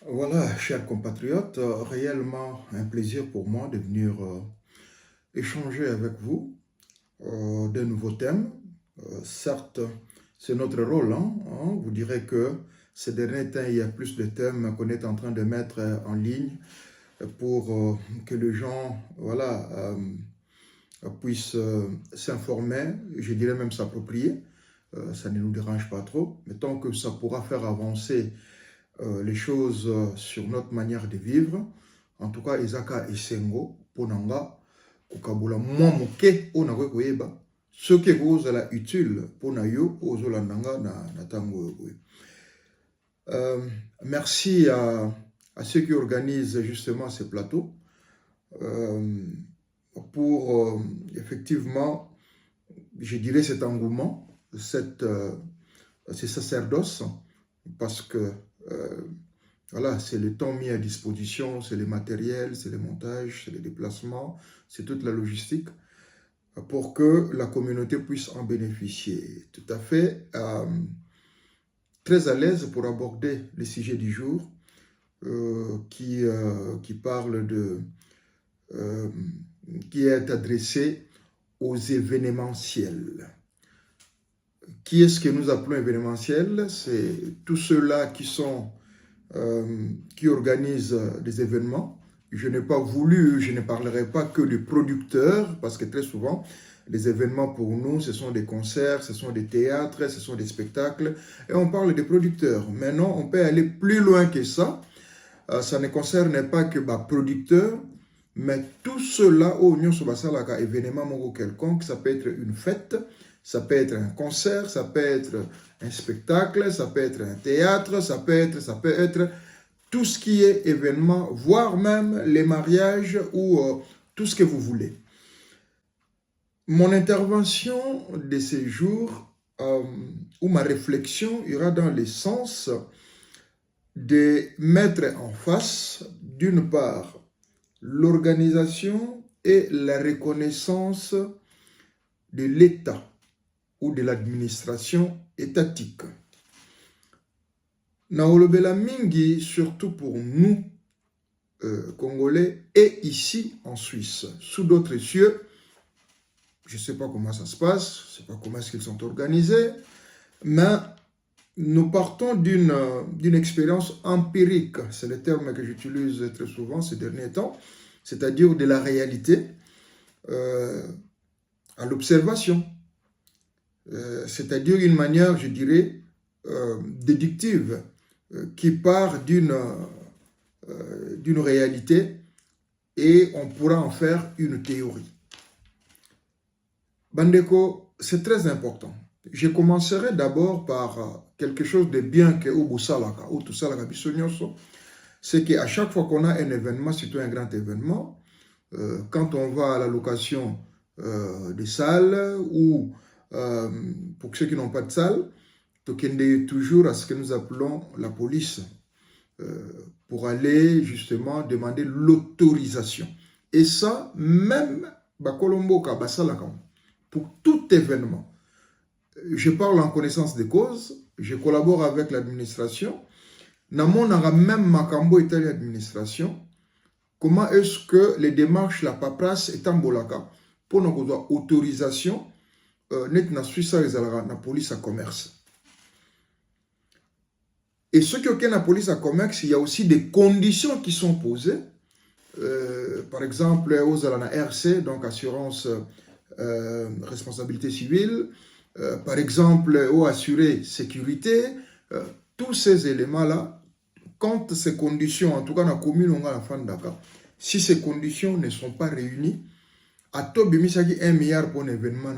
Voilà, chers compatriotes, réellement un plaisir pour moi de venir échanger avec vous de nouveaux thèmes. Certes, c'est notre rôle, hein. Vous direz que ces derniers temps, il y a plus de thèmes qu'on est en train de mettre en ligne pour que les gens voilà, puissent s'informer, je dirais même s'approprier. Ça ne nous dérange pas trop, mais tant que ça pourra faire avancer les choses sur notre manière de vivre. En tout cas, ezaka esengo ponanga kokabula mwa moke ona koyeba ce qui est la utile pona yo ozolandanga na tango yo. Merci à ceux qui organisent justement ces plateaux pour effectivement, je dirais, cet engouement, ces sacerdoces, parce que voilà, c'est le temps mis à disposition, c'est le matériel, c'est le montage, c'est les déplacements, c'est toute la logistique pour que la communauté puisse en bénéficier. Tout à fait, très à l'aise pour aborder le sujet du jour qui parle de, qui est adressé aux événementiels. Qui est-ce que nous appelons événementiels? C'est tous ceux-là qui organisent des événements. Je n'ai pas voulu, je ne parlerai pas que des producteurs, parce que très souvent, les événements pour nous, ce sont des concerts, ce sont des théâtres, ce sont des spectacles, et on parle des producteurs. Maintenant, on peut aller plus loin que ça. Ça ne concerne pas que les producteurs, mais tout cela, au Union Sobasalaka, événement quelconque, ça peut être une fête, ça peut être un concert, ça peut être un spectacle, ça peut être un théâtre, ça peut être tout ce qui est événement, voire même les mariages ou tout ce que vous voulez. Mon intervention de ces jours, ou ma réflexion, ira dans le sens de mettre en face, d'une part, l'organisation et la reconnaissance de l'État ou de l'administration étatique. Naolobela mingi, surtout pour nous, Congolais, et ici en Suisse, sous d'autres cieux. Je ne sais pas comment ça se passe, je ne sais pas comment est-ce qu'ils sont organisés, mais nous partons d'une expérience empirique, c'est le terme que j'utilise très souvent ces derniers temps, c'est-à-dire de la réalité à l'observation. C'est-à-dire une manière, je dirais, déductive, qui part d'une réalité et on pourra en faire une théorie. Bandeko, c'est très important. Je commencerai d'abord par quelque chose de bien que Obusalaka, ou tout ça, c'est qu'à chaque fois qu'on a un événement, surtout un grand événement, quand on va à la location des salles ou pour ceux qui n'ont pas de salle, tokende toujours à ce que nous appelons la police pour aller justement demander l'autorisation. Et ça, même Bakolomboka, Basalaka, pour tout événement. Je parle en connaissance de cause, je collabore avec l'administration. Namonara même Makambo est l'administration. Comment est-ce que les démarches, la paperasse est en bolaka pour nous avoir autorisation net na Suisse na police à commerce. Et ce qui est la police à commerce, il y a aussi des conditions qui sont posées. Par exemple, aux la RC, donc assurance responsabilité civile, par exemple, au assuré sécurité, tous ces éléments-là, quand ces conditions, en tout cas dans la commune, on a la fin d'accord, si ces conditions ne sont pas réunies, à top de 1 milliard pour un événement,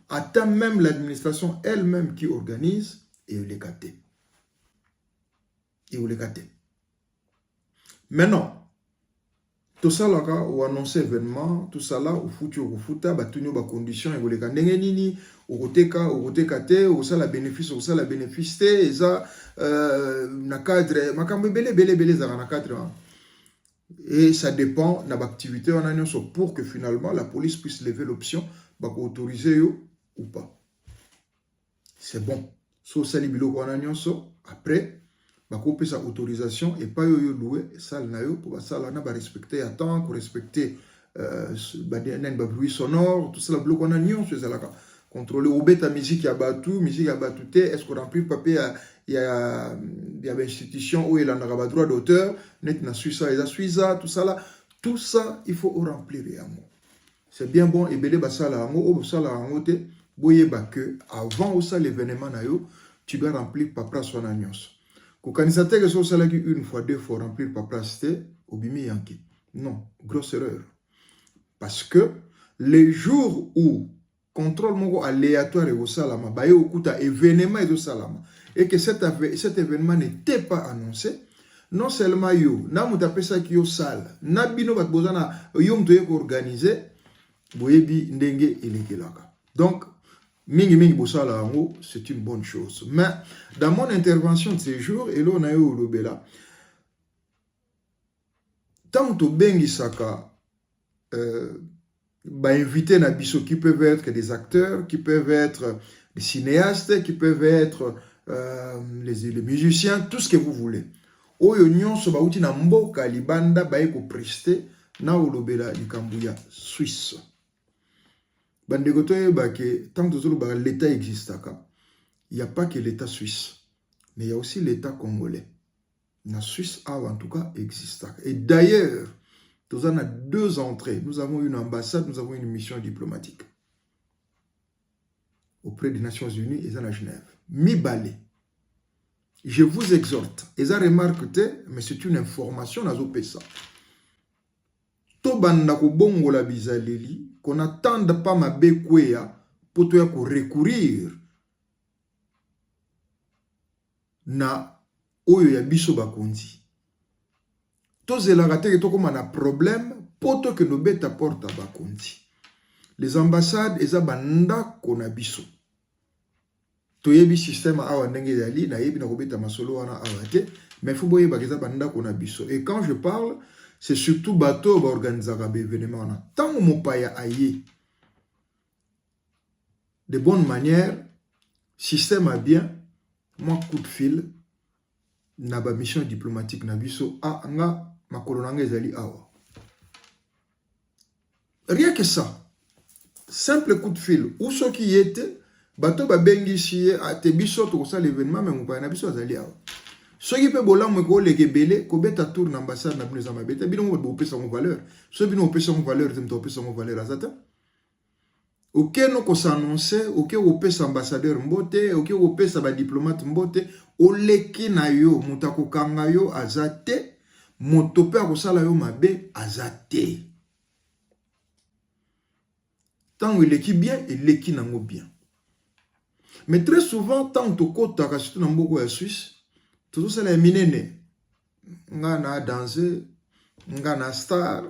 attend même l'administration elle-même qui organise et les gâter. Maintenant, tout ça là, ou annoncer événement, tout ça là, ou foutu ou fouta, batunyo ba condition et vous les gandenge nini, ou roteka te, ou ça la bénéfice, ou ça la bénéfice te, et ça, na cadre, makambe belé za na cadre. Et ça dépend de l'activité en annonce pour que finalement la police puisse lever l'option, bah autoriser ou pas. C'est bon. So salibilo en annonce, après, bako sa autorisation et pas yo louer salle na yo pour ça là na ba respecter à temps pour respecter bruit sonore tout ça la bloc on a nion sur ça là contrôler au bête musique ya musique ya batu est-ce qu'on remplit le papier il y a une institution où il en a droit d'auteur net na suisa et suisa tout ça là tout ça il faut remplir yango c'est bien bon et belé basala yango o basala yango te boyeba que avant au ça l'événement na yo tu dois remplir paperasse wana nyonso kokanisa te que so salaki une fois deux fois remplir paperasse te obimi yanki non grosse erreur parce que les jours où contrôle moko aléatoire et au salama baye okuta événement et au salama et que cet événement n'était pas annoncé non seulement yo na mutapesa ki yo sala na bino bat bozana yo mtoye ko organiser boyebi ndenge elekelaka donc mingi bosala ngo c'est une bonne chose mais dans mon intervention de ces jours et là on a eu lobela tant to bengi saka inviter na biso qui peuvent être des acteurs, qui peuvent être des cinéastes, qui peuvent être les musiciens, tout ce que vous voulez. Oyo nyonso bauti na mboka libanda ko prester na olobela likambuya Suisse. Bandeko toyeba ke tant que l'État existe, il n'y a pas que l'État suisse, mais il y a aussi l'État congolais. La Suisse en tout cas existe. Et d'ailleurs, nous avons deux entrées. Nous avons une ambassade, nous avons une mission diplomatique. Auprès des Nations Unies et à Genève. Mi-balé. Je vous exhorte. Et ça remarque, mais c'est une information, nous avons ça. Tobanda ko bongo la bizaleli, qu'on n'attende pas ma bekwea pour te recourir na oyo ya biso bakonzi. Un problème pour que nous bêta porte à bakonzi. Les ambassades et banda kona biso. Toyebi système awa ndenge yali na yebi na kobeta masolo wana awate mais faut boye bageza banda kona biso. Et quand je parle, c'est surtout bateau ba organiser un événement na. Tant mon paya aye de bonne manière, système a bien, moi coup de fil na ba mission diplomatique na biso nga makolo nanga ezali awa. Rien que ça. Simple coup de fil. Ou ce qui était, bato ba bengi siye a te biso to ça l'événement mais mpa na biso azali awa. Ce qui peut bola mo ko leke belé ko beta tour na ambassade na bino za mabeta bino mo bo pesa mo valeur. Ce bino pesa mo valeur temto pesa mo valeur azata. Ok no ko s'annoncer, ok o pesa ambassadeur mbote, ok o pesa ba diplomate mbote, o leki na yo mutako kanga yo azate. Motope a kosala yo mabe azate. Tant il est bien, il est qui nango bien. Mais très souvent, tant que kota surtout dans beaucoup de Suisse, tout ça c'est minene. Nga na danser, nga na star,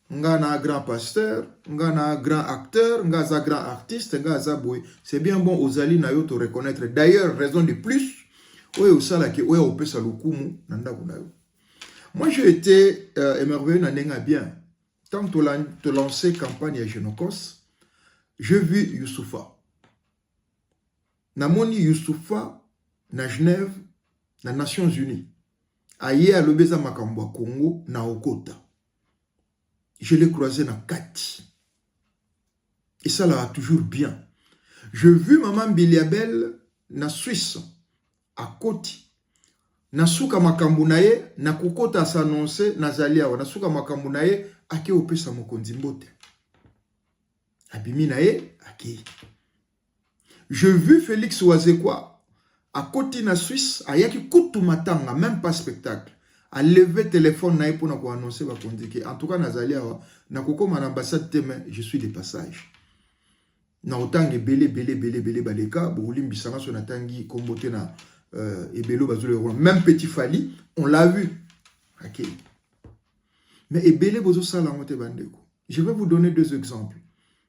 nga na grand pasteur, nga na grand acteur, nga za grand artiste, nga za boy. C'est bien bon aux alliés na yo te reconnaître. D'ailleurs, raison de plus, oye osala ke oye opesa lukumu nanda kunayo. Moi, j'ai été émerveillé dans Nenga bien. Tant que tu lancé campagne à Genokos, j'ai vu Youssoufa. Namoni Youssoufa, na Genève, na Nations Unies. Aïe à l'obéza Makambwa Congo, na Okota. Je l'ai croisé na Kati. Et ça là toujours bien. J'ai vu Maman Biliabel na Suisse, à Koti. Nasuka makambu na ye na kokota s'annoncer nazali awa nasuka makambu na ye ake opesa mokonzi mbote abimi na ye ake. Je vu Félix Wazekwa à côté na Suisse ayaki kutu matanga même pas spectacle a levé téléphone na ye pour na ko annoncer bakonzi ke en tout cas nazali awa na kokoma na ambassade teme je suis de passage na otange belé baleka bolim bisanga so na tangi kombote na et Bello Bazoule, même Petit Fali, on l'a vu. Okay. Mais Ebele Bozo Salamote Bandeko. Je vais vous donner deux exemples.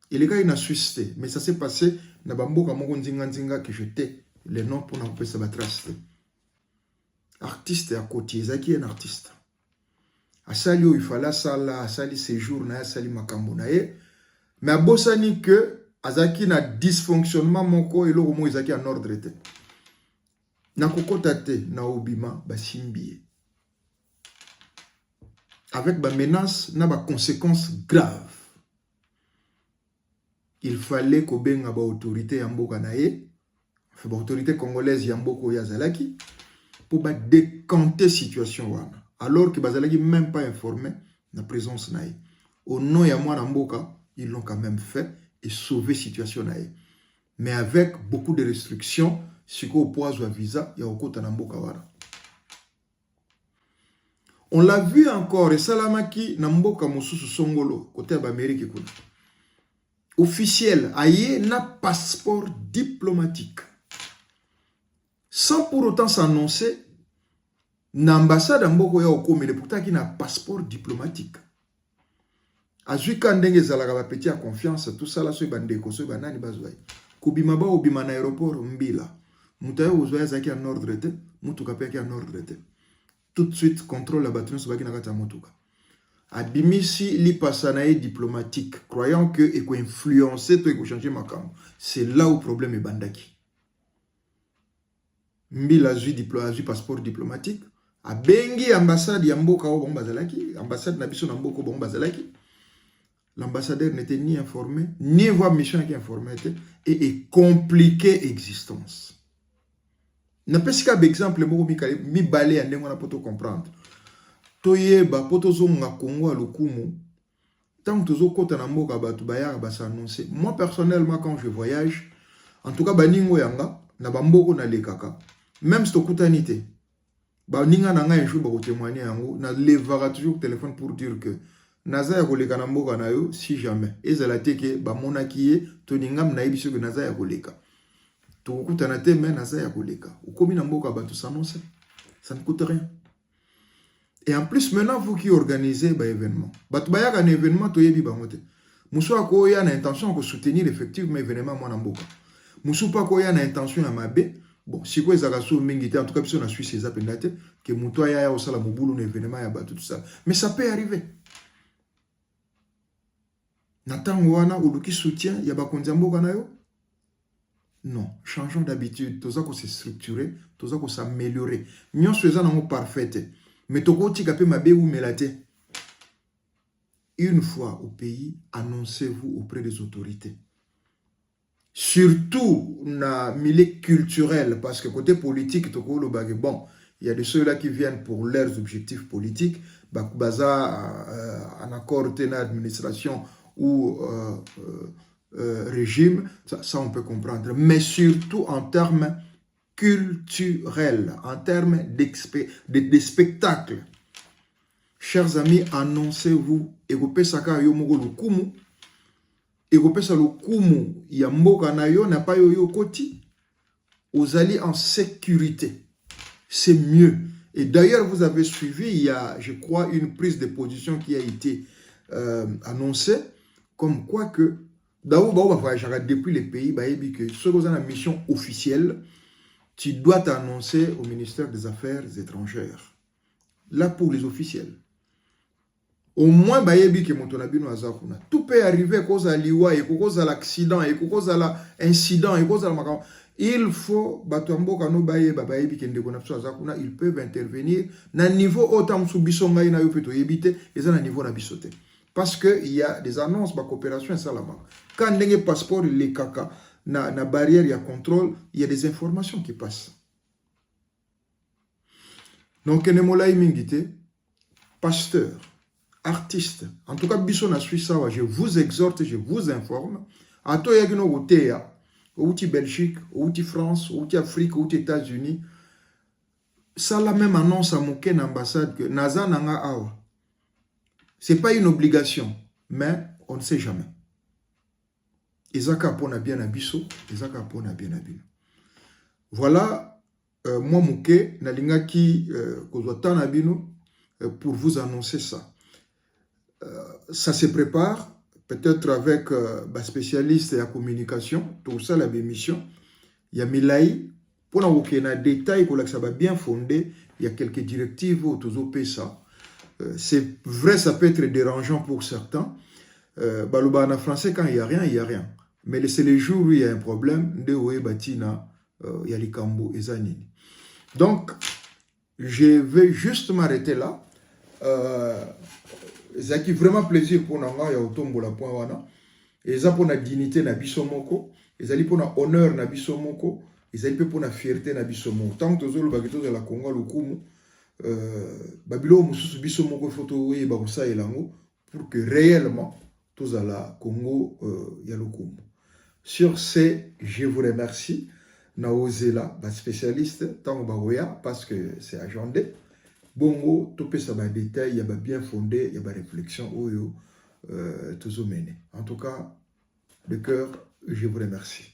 Et les gars, il a suscité, mais ça s'est passé na Bambo Kamongo Nzinga que je t'ai les noms pour n'en pas tracer. Artiste à côté, Zaki est un artiste. Asali il fallait sala, asali séjour na asali makambo na ye. Mais à Bossani que Azaki na dysfonctionnement mon corps et l'homo Izaki en ordre était. na kokota te na obima basimbi avec ba menace na ba conséquences graves. Il fallait que benga ba autorité ya mboka na ye, ba autorité congolaise ya mboko ya zalaki pour ba décanter situation wana, alors que bazalaki même pas informé na présence na ye. Au nom ya mwana mboka, ils l'ont quand même fait et sauvé situation na ye. Mais avec beaucoup de restrictions, siko poids ou visa ya okota na mboka wana. On l'a vu encore, et salamaki na mboka mosusu songolo côté ba Amérique kuna. Officiel, aye na passeport diplomatique. Sans pour autant s'annoncer, l'ambassade mboko ya okomele pourtant qui na passeport diplomatique. Azui kandenge zalaka ba petit à confiance, tout ça là so bandeko so banani bazwai. Kubima ba obima na aéroport mbila. Mutayo uzwaya zaki en ordre te, mutuka pe ki en ordre te. Tout de suite contrôle la batterie so baki na kata mutuka. Abimisi li pasanae diplomatique, croyant que et ko influencer to et ko changer makam. C'est là où le problème est bandaki. Mbila zui passeport diplomatique, a bengi ambassade ya mboka o bombazalaki, ambassade na biso na mboko bombazalaki. L'ambassadeur n'était ni informé, ni voix mission qui informé et est compliqué existence. N'a pas si qu'un exemple mi balé à n'engo na poto comprendre. Toye ba poto zo nga Congo à Lukumu. Tant que tozo kota na mboka batu bayaka ba s'annoncer. Moi personnellement quand je voyage, en tout cas ba ningo yanga na ba mboko na lekaka. Même si tokutanité. Ba ninga na nga un jour ba ko témoigner yango na levara toujours téléphone pour dire que naza ya koleka na mboka na yo si jamais ezala teke ba monaki ye to ningam na yebiso que naza ya koleka. To kutana te mais naza ya koleka. Ukomi na mboka ba tout s'annoncer. Ça ne coûte rien. Et en plus maintenant vous qui organisez ba événement. Ba tu bayaka na événement to yebi ba ngote. Musu ako ya na intention de soutenir effectivement événement moi na mboka. Musu pa ko ya na intention ya mabe. Bon, si quoi ezaka so mingi en tout cas biso na Suisse eza pendate que muto ya osala mobulu na événement ya ba tout ça. Mais ça peut arriver. Natango wana uluki soutien ya bakonzi mboka na yo? Non, changeons d'habitude, toza ko se structurer, toza ko s'améliorer. Nyonso eza nango parfaite, mais toko tika pe mabe ou melate. Une fois au pays, annoncez-vous auprès des autorités. Surtout na milieu culturel, parce que côté politique, toko lo bagé bon, il y a de ceux-là qui viennent pour leurs objectifs politiques, baza en accord avec l'administration ou régime, ça on peut comprendre, mais surtout en termes culturels, en termes de spectacles. Chers amis, annoncez-vous, Egope Saka Yomogo Lukumu, Egope Sa Lukumu, Yamboka Nayo, n'a pas yo koti, aux alliés en sécurité. C'est mieux. Et d'ailleurs, vous avez suivi, il y a, je crois, une prise de position qui a été annoncée, comme quoi que depuis les pays, que ce qui est une mission officielle, tu dois t'annoncer au ministère des Affaires étrangères. Là, pour les officiels. Au moins, tout peut arriver à cause de l'iwa, à cause de l'accident, à cause de l'incident, à cause de la... Il faut, ils peuvent intervenir. Na niveau autant subisonga ina yopeto yebite, et ça na niveau na bisote. Parce qu'il y a des annonces de coopération et ça là-bas. Quand il y a un passeport, les caca, na barrière, il y a contrôle, il y a des informations qui passent. Donc, pasteur, artiste, en tout cas, je vous exhorte, je vous informe. À toi, il y a une outil Belgique, outil France, outil Afrique, outil États-Unis. Ça, la même annonce à mon ambassade que Naza Nanga Awa. Ce n'est pas une obligation, mais on ne sait jamais. Ezaka pona bien abiso, ezaka pona bien abino. Voilà, moi Mouké, Nalingaki Kozwatan abino, pour vous annoncer ça. Ça se prépare, peut-être avec un spécialiste en communication, tout ça, la mission. Il y a Milaï, pour un détail, que ça va bien fondé, il y a quelques directives autour de ça. C'est vrai, ça peut être dérangeant pour certains. En français, quand il n'y a rien, il n'y a rien. Mais c'est les jours où il y a un problème, il y a les Kambo et Zanini. Donc, je vais juste m'arrêter là. Ça qui vraiment plaisir pour nous, il y a autombo la point wana. Et ça pour la dignité na biso moko, et ça pour la honneur na biso moko, et ça pour la fierté na biso moko. Tant que tous les bagito de la Congo le kumu, babilo mususu biso moko photo et barossa et lango pour que réellement tous à la Congo y a le kumu. Sur ce, je vous remercie. Naozela, spécialiste, tant parce que c'est agendé. Bongo, tout ça va détail, il y a bien fondé, il y a des réflexions, tout mené. En tout cas, de cœur, je vous remercie.